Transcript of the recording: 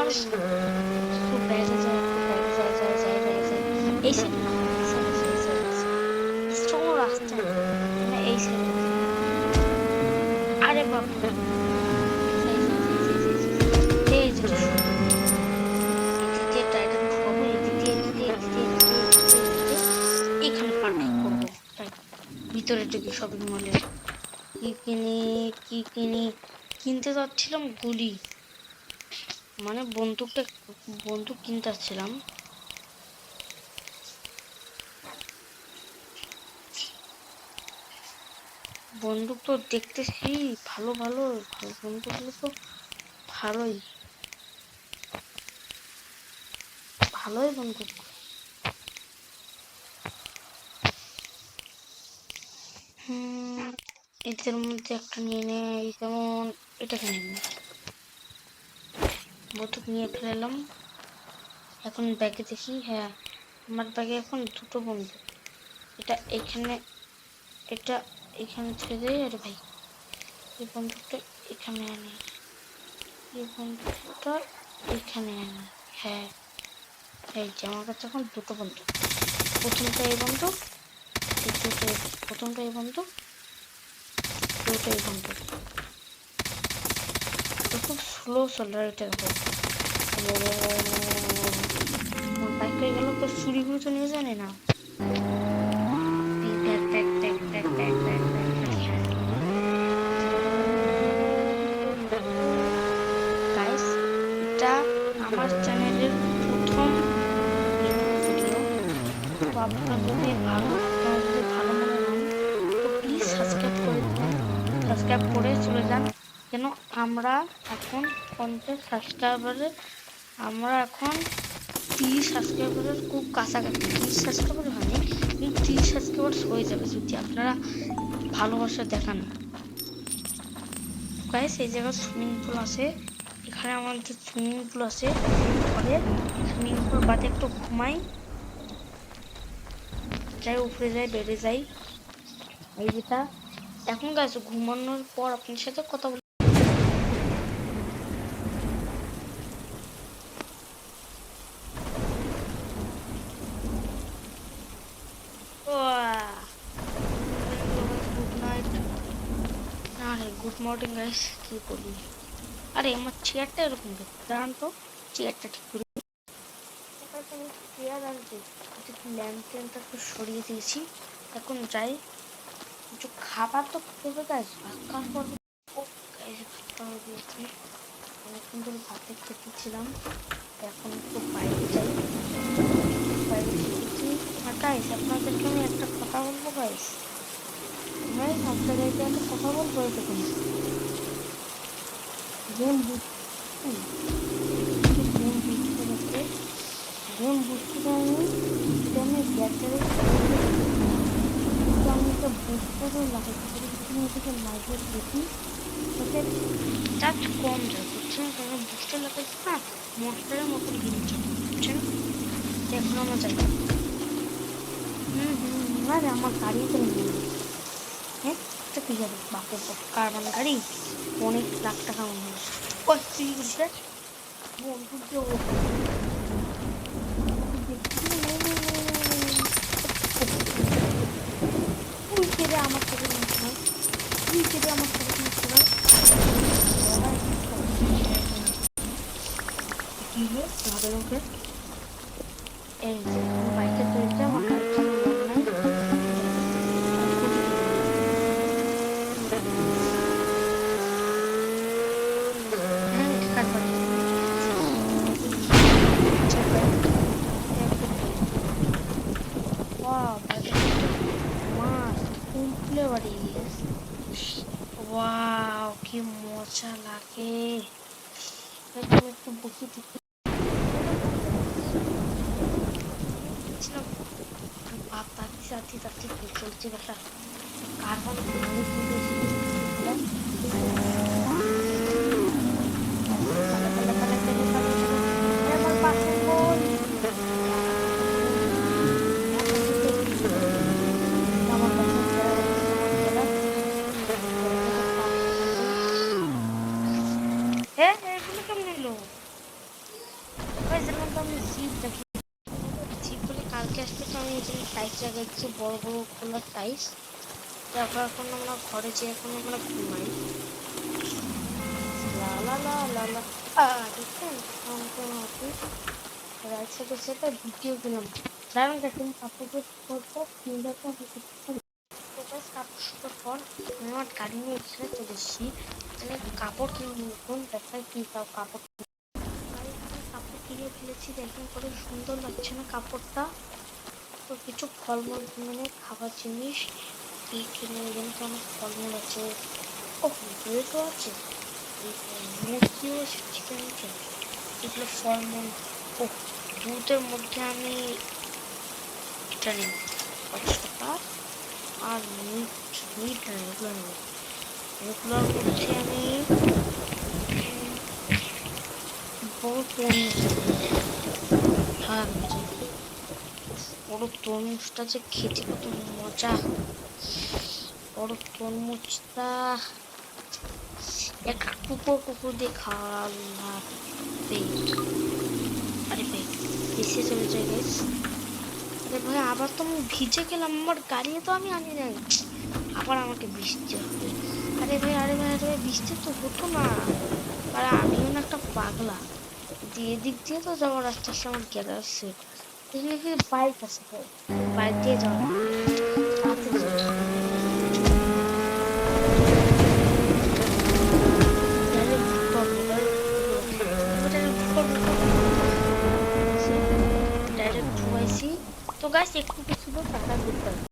তো বাইরে যায়, বাইরে যায় যায় যায় যায় যায় এই সাইড না, এই সাইড আছে, এই সাইড আছে, কোনো রাস্তা নেই মানে এই সাইড আছে। আরে বাবা, এই যেটা সুন্দর এদিক দিয়ে টাইটান ঢুকাবো, এদিক দিয়ে এদিক দিয়ে এদিক দিয়ে এদিক দিয়ে এদিক দিয়ে এদিক দিয়ে এখানে পার্কিং করবো। তাই ভিতরে ঢুকি শপিং মলে কি কিনি কি কিনি, কিনতে যাচ্ছিলাম গুলি, মানে বন্দুক কিনতে যাচ্ছিলাম। বন্দুক তো দেখতেছি ভালো ভালো ভালো বন্দুকগুলো তো ভালোই ভালোই বন্দুক। এদের মধ্যে একটা নিয়ে নেই, যেমন এটাকে নিয়ে নেই। বন্দুক নিয়ে ফেলাম। এখন ব্যাগে দেখি, হ্যাঁ আমার ব্যাগে এখন দুটো বন্দুক। এটা এখানে, এটা এখানে ছেড়ে দেয়। আরে ভাই এই বন্দুকটা এখানে আনি, এই বন্দুকটা এখানে আনি। হ্যাঁ এই যে আমার কাছে এখন দুটো বন্দুক, প্রথমটা এই বন্দুক, প্রথমটা এই বন্দুক, দুটো এই বন্দুক। খুব স্লো চলে এটা, বাইক হয়ে গেল তো চুরিগুলো তো নিয়ে জানে না। গাইস এটা আমার চ্যানেলের প্রথম ভিডিও, তো আপনারা যদি ভালো মনে হন তো প্লিজ সাবস্ক্রাইব করে দিন, সাবস্ক্রাইব করে চলে যান। কেন আমরা এখন 50 সাবস্ক্রাইবারে, আমরা এখন 30 সাবস্ক্রাইবারের খুব কাছাকাছি। 30 সাবস্ক্রাইবার হয়নি কিন্তু 30 সাবস্ক্রাইবার হয়ে যাবে যদি আপনারা ভালোবাসা দেখান। গাইস এই জায়গায় সুইমিং পুল আছে, এখানে আমাদের সুইমিং পুল আছে। পরে সুইমিং পুল বাদে একটু ঘুমাই, যাই উপরে যাই বেড়ে যাই। এই যেটা এখন গাইস ঘুমানোর পর আপনার সাথে কথা বলি। গুড নাইট, আরে গুড মর্নিং গাইস, কি বলি। আরে আমার চেয়ারটা এরকম দেখতে, দাঁড়ান তো চেয়ারটা ঠিক করি। চেয়ার আর ল্যাম্পটা একটু সরিয়ে দিয়েছি। এখন যাই কিছু খাবার তো খেতে হবে গাইস, ভাত খাওয়ার পর ভাত খাওয়া দিয়েছি। অনেকক্ষণ ধরে ভাতে খেতেছিলাম, এখন একটু বাইরে যাই, বাইরে খেতেছি। আর গাইস আপনাদেরকে আমি একটা কথা বলবো গাইস, আপনাদেরকে একটা কথা বলবো। দেখুন গেম বুঝতে পারিনি, আমি ব্যাটারি আমি তো বুঝতেও লাগে থেকে লাইভে দেখি ওদের চার্জ কম যায়, বুঝছেন, কারণ বুঝতে লাগে না মোটরের মতন কিনছে, বুঝছেন। এখন আমরা যাই, আরে আমার গাড়িতে নিয়ে, হ্যাঁ এটা কি যাবে বাপের কারবান গাড়ি, অনেক লাখ টাকা মনে হয়। ওই তুই বন্ধুর যে তুই কেটে আমার সাথে মিশতে হয়, তুই কেটে আমার সাথে মিশতে হয়। কি হলো আমাদের ওকে এই যে বাইকে চলছে, আমার গাড়ি চালানোর নাই। ওয়াও কি মজা লাগে, একটু বসে থেকে চলছে একটা কার্বন এগুলো কেমন এলো। গাইস এখন তো আমি জিপ দেখি, জিপ বলে কালকে আসবে তো আমি এখানে টাইস লাগাইছি, বড় বড় খোলার টাইস। তারপর এখন আমরা ঘরে যেয়ে এখন আমরা ঘুমাই। লা লা লা লা লা দেখছেন রাইট সাইডে সেটা ভিডিও দিলাম। দাঁড়ান দেখুন কাপড় করবো ফিঙ্গারটা কাপড় শুকার পর আমি আমার গাড়ি নিয়ে এখানে চলে এসেছি। মানে কাপড় কিনে নতুন দেখায় কি কাপড় কাপড় কিনে ফেলেছি, দেখেন কত সুন্দর লাগছে না কাপড়টা। তো কিছু ফলমূল মানে খাবার জিনিস কি কিনে এখানে তো অনেক ফলমূল আছে, ও ব্রেডও আছে, মুরগিও আছে, চিকেন আছে, এগুলো ফলমূল। ও দুধের মধ্যে আমি এটা নিই ৫ টাকা। আর মিট মিট না এগুলো নেই, এগুলোর মধ্যে আমি বড় তরমুজ, হ্যাঁ বড় তরমুজটা যে খেতে কত মজা। বড় তরমুজটা এক টুকরো দিয়ে খাওয়া লাগবে। আরে ভাই বেশি চলে যায় গাইস। আরে ভাই আবার তো আমি ভিজে গেলাম, আমার গাড়ি তো আমি আনি নাই, আবার আমাকে বৃষ্টি হবে। আরে ভাই আরে ভাই আরে ভাই বৃষ্টি তো হতো না, আর আমিও না একটা পাগলা, দিয়ে দিক দিয়ে তো যাওয়ার রাস্তার সময় গ্যারেজ সেট এখানে কি বাইক আছে, বাইক দিয়ে যাওয়া ডাইরেক্ট ঢুকাইছি। তো গাছ একটু কিছু টাকা দিতে